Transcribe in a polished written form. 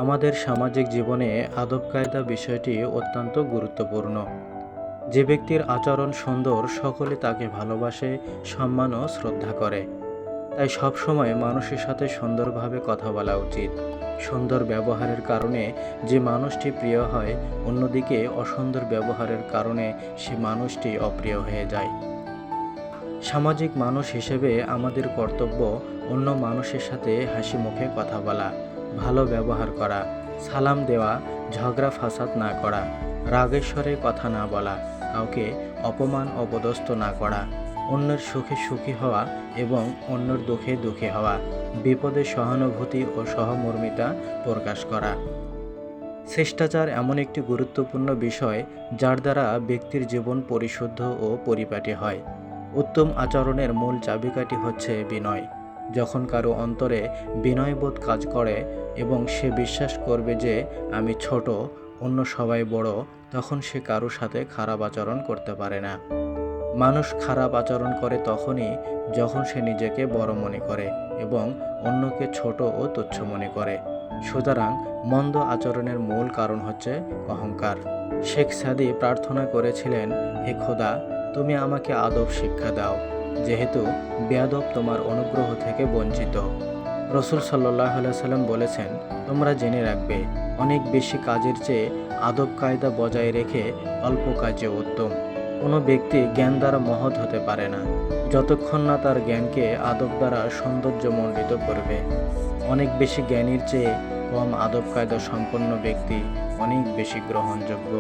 আমাদের সামাজিক জীবনে আদব কায়দা বিষয়টি অত্যন্ত গুরুত্বপূর্ণ। যে ব্যক্তির আচরণ সুন্দর সকলে তাকে ভালোবাসে, সম্মান ও শ্রদ্ধা করে। তাই সবসময় মানুষের সাথে সুন্দরভাবে কথা বলা উচিত। সুন্দর ব্যবহারের কারণে যে মানুষটি প্রিয় হয়, অন্যদিকে অসুন্দর ব্যবহারের কারণে সে মানুষটি অপ্রিয় হয়ে যায়। সামাজিক মানুষ হিসেবে আমাদের কর্তব্য অন্য মানুষের সাথে হাসি মুখে কথা বলা, ভালো ব্যবহার করা, সালাম দেওয়া, ঝগড়া ফাসাদ না করা, রাগের স্বরে কথা না বলা, কাউকে অপমান অপদস্থ না করা, অন্যের সুখে সুখী হওয়া এবং অন্যের দুঃখে দুঃখী হওয়া, বিপদে সহানুভূতি ও সহমর্মিতা প্রকাশ করা। শিষ্টাচার এমন একটি গুরুত্বপূর্ণ বিষয় যার দ্বারা ব্যক্তির জীবন পরিশুদ্ধ ও পরিপাটি হয়। উত্তম আচরণের মূল চাবিকাঠি হচ্ছে বিনয়। যখন কারো অন্তরে বিনয়বোধ কাজ করে এবং সে বিশ্বাস করবে যে আমি ছোট, অন্য সবাই বড়, তখন সে কারো সাথে খারাপ আচরণ করতে পারে না। মানুষ খারাপ আচরণ করে তখনই যখন সে নিজেকে বড় মনে করে এবং অন্যকে ছোট ও তুচ্ছ মনে করে। সুতরাং মন্দ আচরণের মূল কারণ হচ্ছে অহংকার। শেখ সাদী প্রার্থনা করেছিলেন, হে খোদা, তুমি আমাকে আদব শিক্ষা দাও, যেহেতু বেয়াদব তোমার অনুগ্রহ থেকে বঞ্চিত। রসুল সাল্লাল্লাহু আলাইহি সাল্লাম বলেছেন, তোমরা জেনে রাখবে, অনেক বেশি কাজের চেয়ে আদব কায়দা বজায় রেখে অল্প কাজে উত্তম। কোনো ব্যক্তি জ্ঞান দ্বারা মহৎ হতে পারে না, যতক্ষণ না তার জ্ঞানকে আদব দ্বারা সৌন্দর্যমণ্ডিত করবে। অনেক বেশি জ্ঞানীর চেয়ে কম আদব কায়দা সম্পন্ন ব্যক্তি অনেক বেশি গ্রহণযোগ্য।